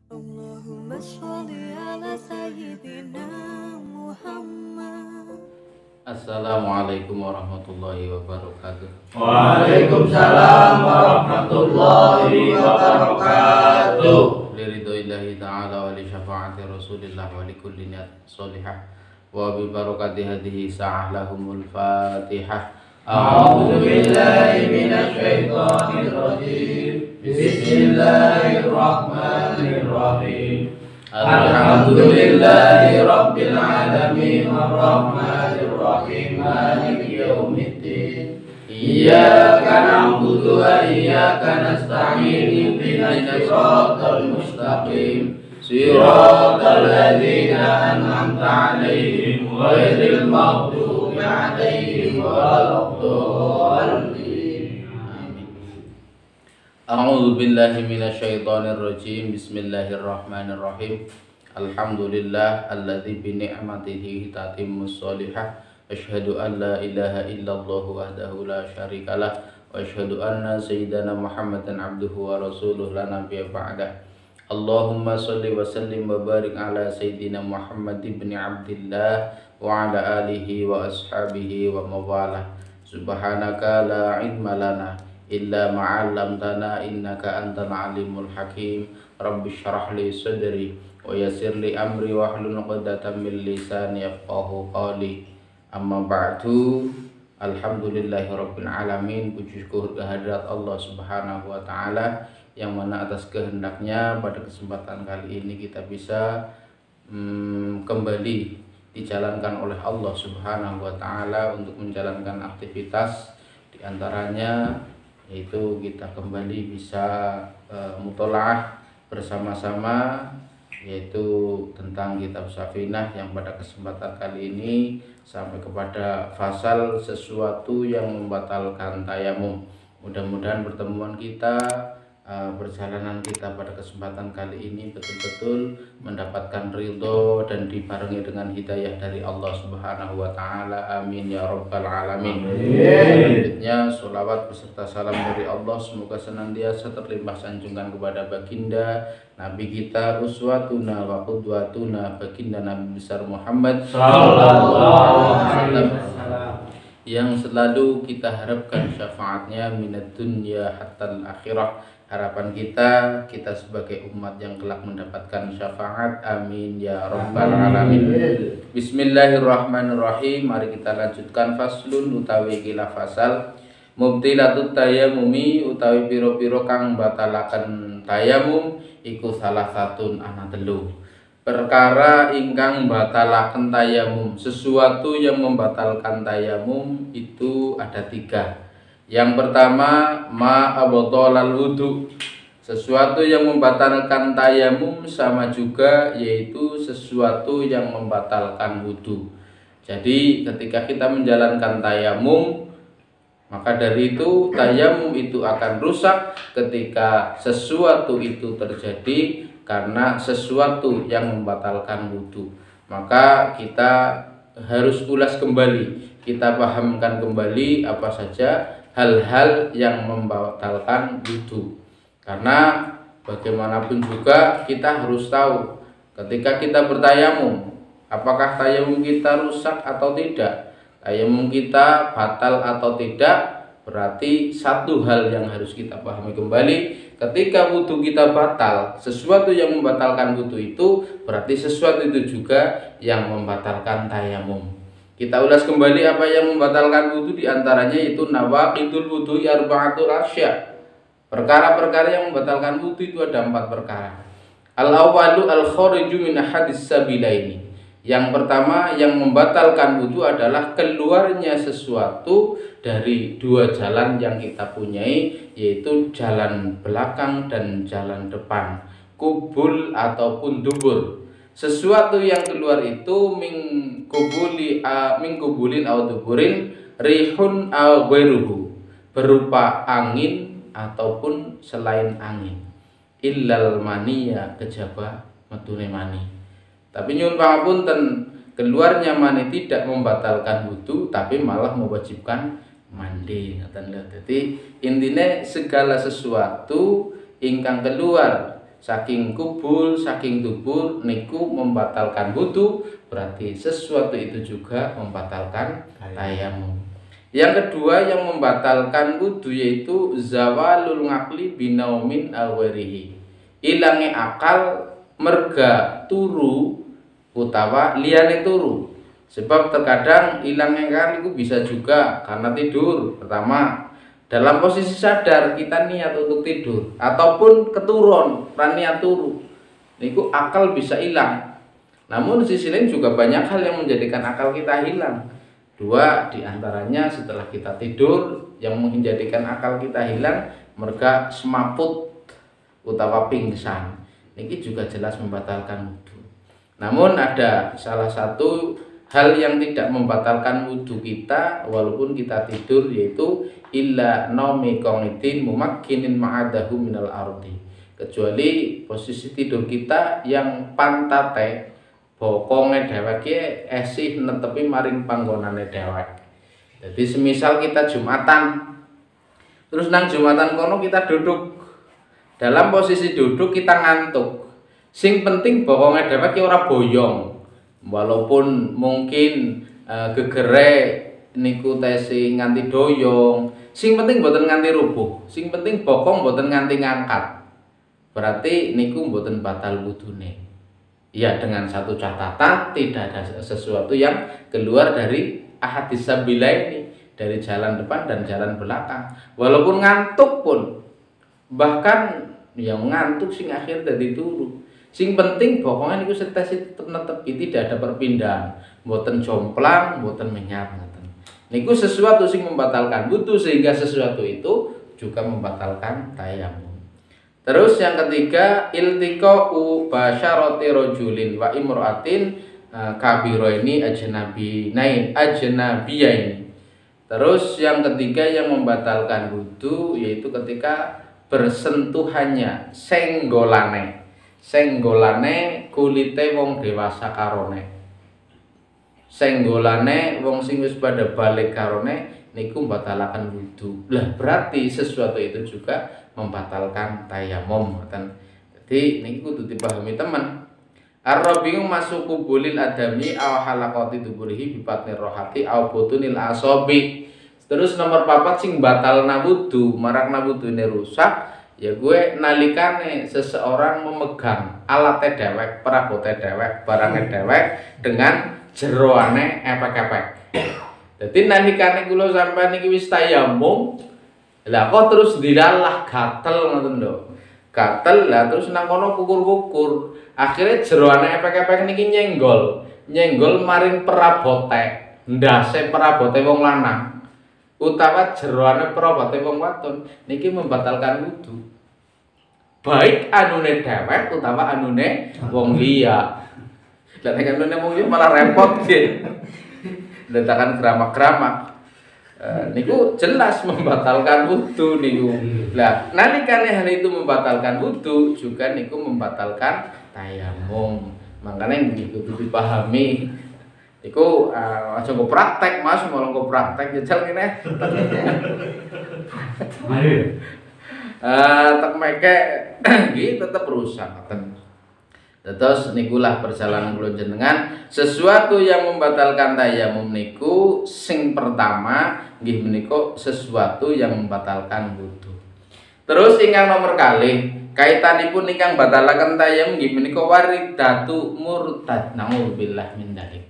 Allahumma sholli ala sayyidina Muhammad. Assalamualaikum warahmatullahi wabarakatuh. Waalaikumsalam warahmatullahi wabarakatuh. Liridhoillahi ta'ala wa li syafaati rasulillah wa li kulli niat sholihah wa bi barakati hadhihi sa'ah lahumul fatihah. A'udzu billahi minasy syaithanir rajim. Bismillahirrahmanirrahim. Alhamdulillahi rabbil alamin arrahmanir rahim maliki yaumiddin. Iyyaka na'budu wa iyyaka nasta'in ihdinas siratal mustaqim siratal ladzina an'amta 'alaihim ghairil maghdubi 'alaihim waladdallin. A'udzu billahi minasyaitonir rajim. Bismillahirrahmanirrahim. Alhamdulillah alladzi bi ni'matihi tatimmus sholihah. Asyhadu an la ilaha illallah wahdahu la syarikalah wa asyhadu anna sayyidana Muhammadan abduhu wa rasuluh la nabiyya ba'dah. Allahumma sholli wa sallim wa barik ala sayyidina Muhammad ibn Abdillah wa ala alihi wa ashabihi wa mawalah. Subhanaka la ilma lana illa ma'allamtana innaka antal alimul hakim. Rabbi syrah li sadri wa yassir li amri wahlul 'uqdatam min lisani yafqahu qawli. Amma ba'du. Alhamdulillahi rabbil alamin. Puji syukur kehadirat Allah Subhanahu wa taala yang mana atas kehendaknya pada kesempatan kali ini kita bisa kembali dijalankan oleh Allah Subhanahu wa taala untuk menjalankan aktivitas, diantaranya yaitu kita kembali bisa mutolaah bersama-sama, yaitu tentang kitab Safinah yang pada kesempatan kali ini sampai kepada fasal sesuatu yang membatalkan tayamum. Mudah-mudahan pertemuan kita, perjalanan kita pada kesempatan kali ini betul-betul mendapatkan ridho dan dibarengi dengan hidayah dari Allah Subhanahu wa taala. Amin ya rabbal alamin. Selanjutnya sholawat beserta salam dari Allah semoga senantiasa terlimpah sanjungan kepada baginda Nabi kita, uswatuna wa qudwatuna, baginda Nabi besar Muhammad sallallahu alaihi wasallam, yang selalu kita harapkan syafaatnya minad dunya hatta akhirah. Harapan kita sebagai umat yang kelak mendapatkan syafaat. Amin ya rabbal alamin. Bismillahirrahmanirrahim. Mari kita lanjutkan faslun utawi kila fasal mubtilatut tayamumi utawi piro-piro kang batalaken tayamum iku salah satun ana telu. Perkara ingkang batalaken tayamum, sesuatu yang membatalkan tayamum itu ada tiga. Yang pertama ma abtalal wudu, sesuatu yang membatalkan tayamum sama juga yaitu sesuatu yang membatalkan wudu. Jadi ketika kita menjalankan tayamum, maka dari itu tayamum itu akan rusak ketika sesuatu itu terjadi karena sesuatu yang membatalkan wudu. Maka kita harus ulas kembali, kita pahamkan kembali apa saja hal-hal yang membatalkan wudu. Karena bagaimanapun juga kita harus tahu ketika kita bertayamum, apakah tayamum kita rusak atau tidak, tayamum kita batal atau tidak. Berarti satu hal yang harus kita pahami kembali, ketika wudu kita batal, sesuatu yang membatalkan wudu itu berarti sesuatu itu juga yang membatalkan tayamum. Kita ulas kembali apa yang membatalkan wudu, diantaranya itu nawaqidul wudu arba'atul asya. Perkara-perkara yang membatalkan wudu itu ada 4 perkara. Al-awwalu al-khariju min ahadis sabilaini. Yang pertama yang membatalkan wudu adalah keluarnya sesuatu dari 2 jalan yang kita punyai, yaitu jalan belakang dan jalan depan, kubul ataupun dubur. Sesuatu yang keluar itu min kubulin aw duburin, rihun aw ghairuhu, berupa angin ataupun selain angin. Illal maniya, kejaba metune mani. Tapi nyuwun pangapunten, keluarnya mani tidak membatalkan wudu tapi malah mewajibkan mandi. Jadi intinya segala sesuatu ingkang keluar saking kubul, saking dubur niku membatalkan wudu, berarti sesuatu itu juga membatalkan tayamum. Yang kedua yang membatalkan wudu yaitu zawalul ngakli binaumin awarihi. Ilange akal merga turu utawa liyane turu. Sebab terkadang ilangnya akal itu bisa juga karena tidur. Pertama, dalam posisi sadar kita niat untuk tidur ataupun keturun niat turu, niku akal bisa hilang. Namun di sisi lain juga banyak hal yang menjadikan akal kita hilang. Dua diantaranya setelah kita tidur yang menjadikan akal kita hilang, mereka semaput utawa pingsan. Niki juga jelas membatalkan wudu. Namun ada salah satu hal yang tidak membatalkan wudu kita walaupun kita tidur, yaitu illa naumi qanitin mumakkinin ma'adahu minal ardi, kecuali posisi tidur kita yang pantate bokonge dhewek esih netepi maring panggonane dhewek. Jadi semisal kita Jumatan, terus nang Jumatan kono kita duduk, dalam posisi duduk kita ngantuk, sing penting bokonge dhewek ora boyong, walaupun mungkin gegere niku tesi nganti doyong, sing penting mboten nganti rubuh, sing penting bokong mboten nganti ngangkat, berarti niku mboten batal wudune. Ya, dengan satu catatan, tidak ada sesuatu yang keluar dari ahadis sabila ini, dari jalan depan dan jalan belakang. Walaupun ngantuk pun, bahkan yang ngantuk sing akhir dadi turu, sing penting pokoknya niku setes netepi, tidak ada perpindahan, mboten jomplang, mboten menyat ngoten. Niku sesuatu sing membatalkan wudu, sehingga sesuatu itu juga membatalkan tayamum. Terus yang ketiga, iltiqa'u basyarati rajulin wa imra'atin kabiraini ajnabiyaini. Terus yang ketiga yang membatalkan wudu yaitu ketika bersentuhannya senggolane kulite wong dewasa karone. Senggolane wong sing wis pada balik karone niku membatalkan wudu. Lah berarti sesuatu itu juga membatalkan tayamum. Jadi niki kudu dipahami teman. Ar-rabi'u masuku bulil adami aw halaqati duburihi bi batnir rohati aw butunil asabi. Terus nomor 4 sing batalna wudu, marakna wudune rusak, ya gue nalikane seseorang memegang alate dhewek, perabote dhewek, barange dhewek dengan jeroane epek-epek. Dadi nalikane kula sampean iki wis tayamum, lah kok terus dilalah gatel ngoten lho. Gatel lah terus nang kono kukur-kukur. Akhirnya jeroane epek-epek niki nyenggol maring perabote, ndase perabote wong lanang. Utawa jeroane perabote wong wadon niki membatalkan wudu. Baik anune dhewek utawa anune wong liya. Lah nek anune wong liya malah repot sih. Letakan keramak-keramak. Niku jelas membatalkan wudu niku. Lah nalikane hal itu membatalkan wudu juga niku membatalkan tayamum. Makanya niku kudu dipahami. Niku aja nggo praktek Mas, malah nggo praktek jajal ngene. Mari. Tak meke iki tetep rusak ngoten. Terus nikulah perjalanan kula jenengan, sesuatu yang membatalkan tayamum niku sing pertama nggih menika sesuatu yang membatalkan wudu. Terus ingkang nomor kalih kaitanipun ingkang batalaken tayamum nggih menika waridatu murtad. Nauzubillah min dzalik.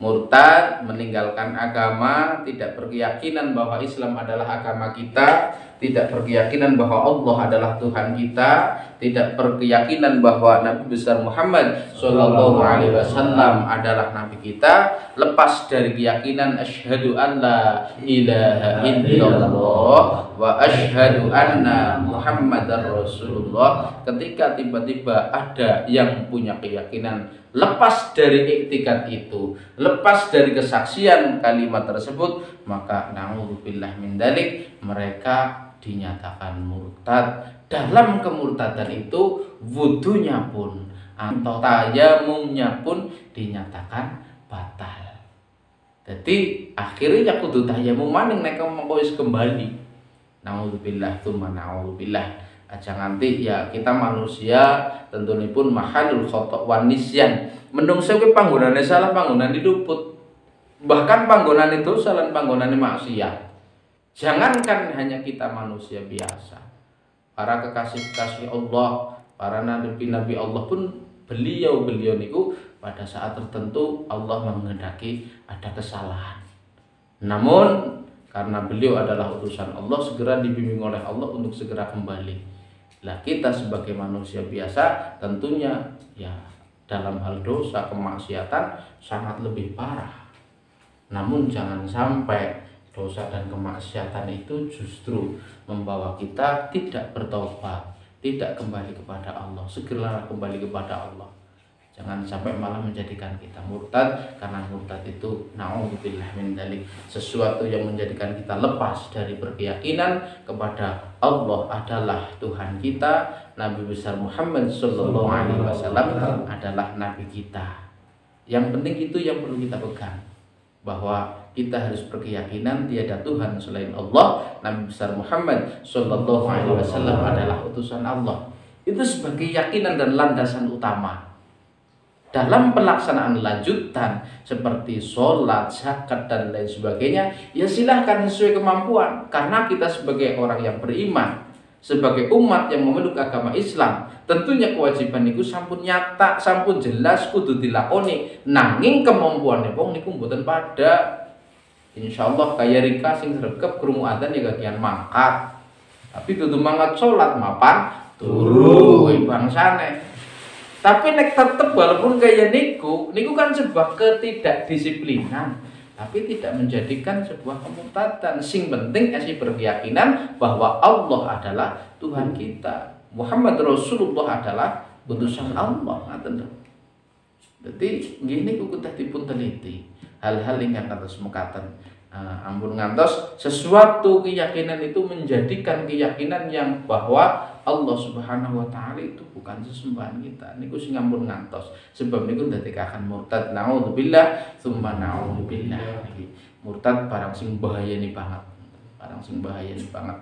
Murtad, meninggalkan agama, tidak berkeyakinan bahwa Islam adalah agama kita, tidak berkeyakinan bahwa Allah adalah Tuhan kita, tidak berkeyakinan bahwa Nabi besar Muhammad Shallallahu Alaihi Wasallam adalah Nabi kita, lepas dari keyakinan asyhadu an la ilaha illallah wa asyhadu anna Muhammadar Rasulullah. Ketika tiba-tiba ada yang punya keyakinan lepas dari iktikad itu, lepas dari kesaksian kalimat tersebut, maka na'udzubillah min dzalik, mereka dinyatakan murtad. Dalam kemurtadan itu wudunya pun atau tayamumnya pun dinyatakan batal. Jadi akhirnya kudu tayamum maning nek mengko wis kembali. Na'udzubillah tsumma na'udzubillah. Aja nganti ya kita manusia tentunipun mahalul khata' wan nisyan. Menungso kuwi panggonane salah, panggonane luput. Bahkan panggonane dosa lan panggonane maksiat. Jangankan hanya kita manusia biasa. Para kekasih-kekasih Allah, para nabi-nabi Allah pun beliau niku pada saat tertentu Allah menghendaki ada kesalahan. Namun karena beliau adalah utusan Allah, segera dibimbing oleh Allah untuk segera kembali. Lah kita sebagai manusia biasa tentunya ya dalam hal dosa kemaksiatan sangat lebih parah. Namun jangan sampai dosa dan kemaksiatan itu justru membawa kita tidak bertobat, tidak kembali kepada Allah. Segera kembali kepada Allah. Jangan sampai malah menjadikan kita murtad, karena murtad itu na'udzubillah min dzalik, sesuatu yang menjadikan kita lepas dari berkeyakinan kepada Allah adalah Tuhan kita, Nabi besar Muhammad sallallahu alaihi wasallam adalah nabi kita. Yang penting itu yang perlu kita pegang, bahwa kita harus berkeyakinan tiada Tuhan selain Allah, Nabi besar Muhammad sallallahu alaihi wasallam adalah utusan Allah. Itu sebagai keyakinan dan landasan utama. Dalam pelaksanaan lanjutan seperti sholat, zakat dan lain sebagainya, ya silahkan sesuai kemampuan. Karena kita sebagai orang yang beriman, sebagai umat yang memeluk agama Islam, tentunya kewajiban niku sampun nyata, sampun jelas kudu dilakoni. Nanging kemampuannya wong niku mboten pada. Insyaallah kaya Rika sing sregep krungu adzan ya kagian mangkat. Tapi dudu mangkat sholat mapan turu bangsane. Tapi nek tetep walaupun kayak niku kan sebuah ketidakdisiplinan, tapi tidak menjadikan sebuah kemurtadan. Sing penting esi berkeyakinan bahwa Allah adalah Tuhan kita, Muhammad Rasulullah adalah utusan Allah. Ngaten. Dadi nggih niku kudu dipun teliti. Hal-hal ingkang kados mekaten. Ampun ngantos sesuatu keyakinan itu menjadikan keyakinan yang bahwa Allah Subhanahu wa taala itu bukan sesembahan kita. Niku sing ampun ngantos. Sebab niku ndadekaken murtad. Naudzubillah tsumma naudzubillah. Murtad barang sing bahayani banget. Barang sing bahayani banget.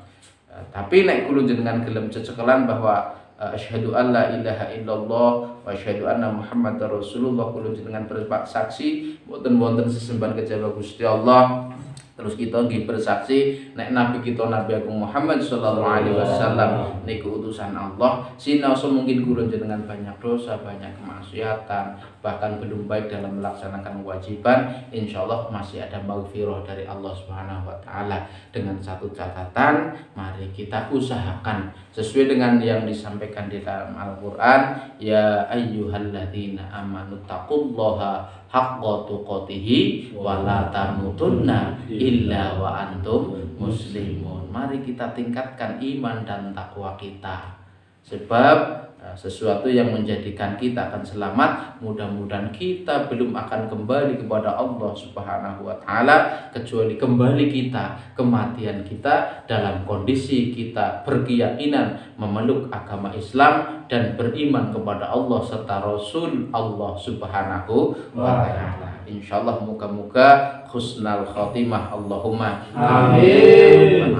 Tapi nek kula jenengan gelem cecekelan bahwa asyhadu an la ilaha illallah wa asyhadu anna Muhammadar Rasulullah, kula jenengan bersaksi boten wonten sesembahan kejaba Gusti Allah. Terus kita nggih bersaksi nek nabi kita Nabi Agung Muhammad sallallahu alaihi wasallam niku utusan Allah. Sinaosa mungkin kula jenengan banyak dosa, banyak kemaksiatan, bahkan belum baik dalam melaksanakan kewajiban, insyaallah masih ada maghfirah dari Allah Subhanahu wa taala. Dengan satu catatan, mari kita usahakan sesuai dengan yang disampaikan di dalam Al-Qur'an, ya ayyuhalladzina amanu taqullaha haqqa tuqatihi wa la tamutunna illa wa antum muslimun. Mari kita tingkatkan iman dan takwa kita. Sebab sesuatu yang menjadikan kita akan selamat, mudah-mudahan kita belum akan kembali kepada Allah Subhanahu wa taala kecuali kembali kita, kematian kita dalam kondisi kita berkeyakinan memeluk agama Islam dan beriman kepada Allah serta Rasul Allah Subhanahu wa taala. Insyaallah muka-muka husnal khotimah, Allahumma amin.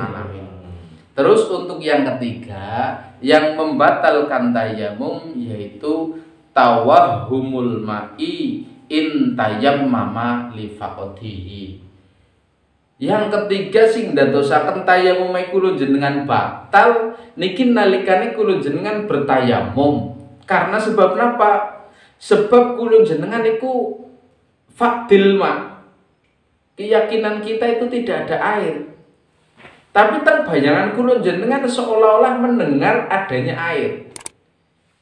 Terus untuk yang ketiga, yang membatalkan tayamum yaitu tawahhumul ma'i in tayammama li faqdihi. Yang ketiga sing ndadosaken tayamum kula jenengan batal niki nalikane kula jenengan bertayamum. Karena sebab napa? Sebab kula jenengan niku faqdil ma. Keyakinan kita itu tidak ada air. Tapi bayangan kula jenengan seolah-olah mendengar adanya air.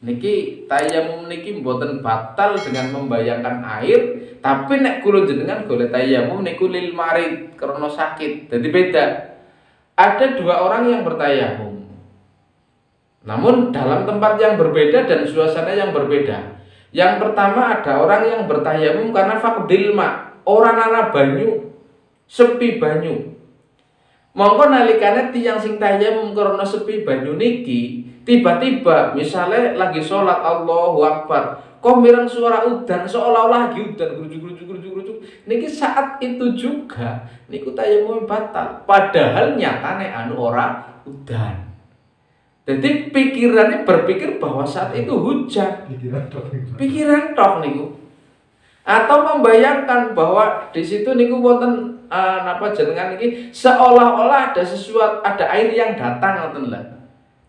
Niki tayamum niki mboten batal dengan membayangkan air, tapi nek kula jenengan golek tayamum niku lil marid karena sakit. Jadi beda. Ada dua orang yang bertayamum. Namun dalam tempat yang berbeda dan suasana yang berbeda. Yang pertama ada orang yang bertayamum karena faqdil ma, orang ana banyu, sepi banyu. Mongko nalikane tiyang sing tayamum karena sepi banyu niki, tiba-tiba misalnya lagi sholat Allahu Akbar, kok mireng suara udan seolah-olah lagi udan grujuk. Niki saat itu juga niku tayamum batal. Padahal nyatane ora udan. Jadi pikirannya berpikir bahwa saat itu hujan. Pikiran tok niku. Atau membayangkan bahwa di situ niku wonten napa jenengan iki seolah-olah ada sesuatu, ada air yang datang ngoten lah.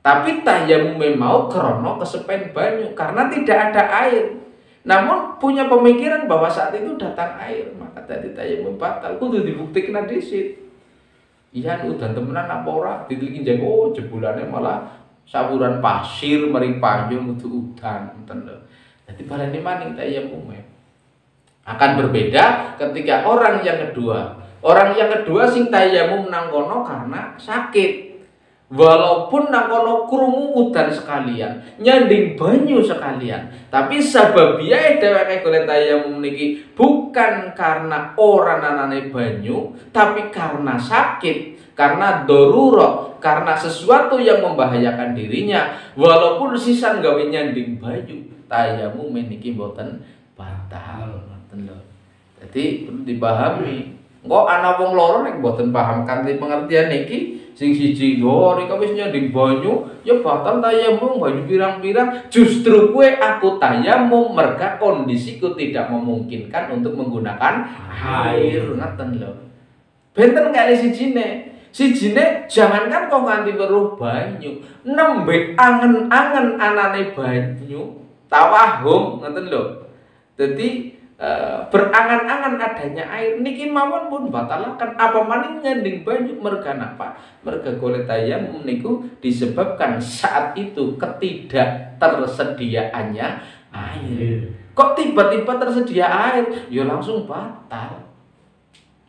Tapi tayamum mau krono kesepen banyu karena tidak ada air. Namun punya pemikiran bahwa saat itu datang air, maka tadi tayamum batal. Kudu dibuktikan dhisik. Iya udan temenan apa ora? Diteliki jeng oh jebulannya malah saburan pasir mari payung untuk udan ngoten lho. Dadi baleni maning tayamum akan berbeda ketika orang yang kedua. Orang yang kedua sing tayamum nang kono karena sakit. Walaupun nang kono krungu udan sekalian, nyanding banyu sekalian, tapi sababiyae dheweke golek tayamum niki bukan karena ora nanane banyu, tapi karena sakit. Karena darurat, karena sesuatu yang membahayakan dirinya, walaupun sisan gawe nyanding banyu, tayamum niki mboten batal, ngoten lho. Jadi perlu dipahami. Engko ana wong loro nek mboten paham kanthi pengertian niki, sing siji yo rika wis nyanding banyu, ya batal tayamum banyu pirang-pirang, justru kue aku tayamum merga kondisiku tidak memungkinkan untuk menggunakan air, ngoten lho. Benten kali sijine jangankan kok nganti weruh banyu, nembe angen-angen anane banyu, tawahum ngoten lho. Dadi berangan-angan adanya air niki mawon pun batalaken apa maning nyanding banyu merga napa? Merga golek tayamum niku disebabkan saat itu ketidak tersediaannya air. Kok tiba-tiba tersedia air? Ya langsung batal.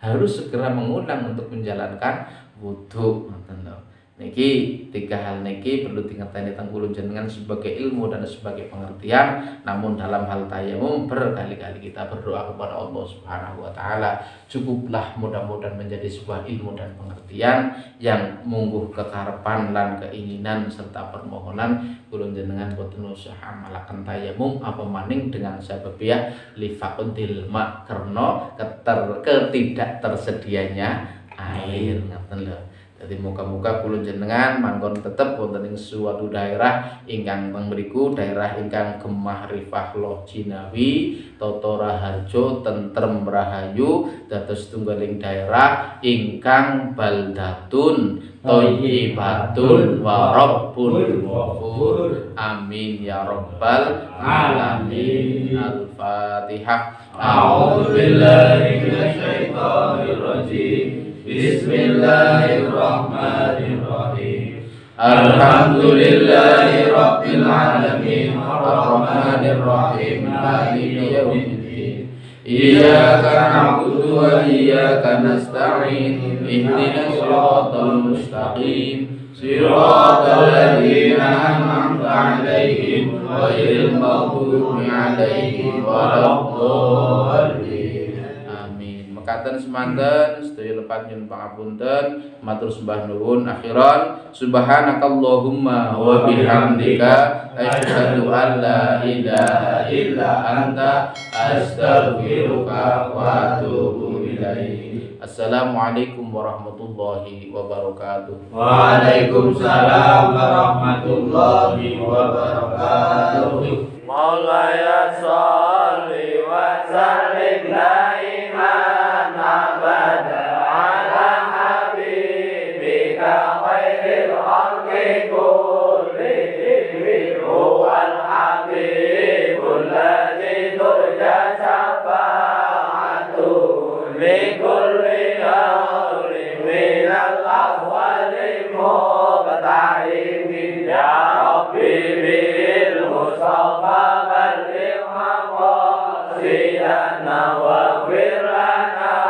Harus segera mengulang untuk menjalankan wudu ngoten lho. Niki tiga hal niki perlu dingerteni teng kula jenengan sebagai ilmu dan sebagai pengertian. Namun dalam hal tayamum berkali-kali kita berdoa kepada Allah Subhanahu wa taala. Cukuplah mudah-mudahan menjadi sebuah ilmu dan pengertian yang mungguh kekarepan lan keinginan serta permohonan kula jenengan boten usah amalaken tayamum apa maning dengan sababiyah lifaqdil ma karena ketidak tersedianya air ngoten lho. Jadi muka-muka kula jenengan mangkon tetep wonten ing suatu daerah ingkang teng mriku daerah ingkang gemah rifah loh Jinawi, Toto Raharjo, tentrem rahayu dados tunggaling daerah ingkang baldatun thayyibatun wa rabbun ghafur. Amin ya rabbal alamin. Al-Fatihah. A'udzu billahi minasyaitonir rajim. Bismillahirrahmanirrahim. Alhamdulillahi rabbil alamin arrahmanir rahim maliki yaumiddin. Iyyaka na'budu wa iyyaka nasta'in ihdinas siratal mustaqim siratal ladzina an'amta 'alaihim ghairil maghdubi 'alaihim waladdallin. Mekaten semanten sedaya lepat nyuwun pangapunten matur sembah nuwun akhiran subhanakallahumma wa bihamdika asyhadu an la ilaha illa anta astaghfiruka wa atubu ilaik. Assalamualaikum warahmatullahi wabarakatuh. Waalaikumsalam warahmatullahi wabarakatuh. Maulaya sholli wa sallim daiman abada ala habibika khairil khalqi kullihim huwal habibul ladzi turja syafa'atuhu li kulli hawlin minal ahwali muqta'im ya rabbi bil mustafa balligh maqasidana wa ghfir lana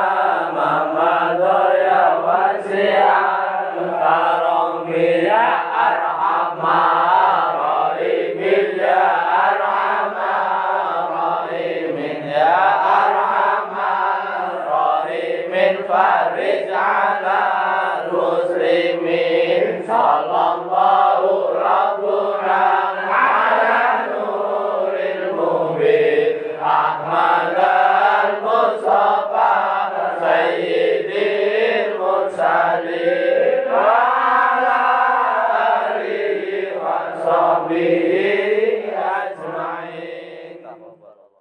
ma madha ya wasi'an karami ya arhamar rahimin ya arhamar rahimin ya arhamar rahimin farij ala muslimin sallallahu rabbuna ala nuril mubin ahmad taqabbalallah.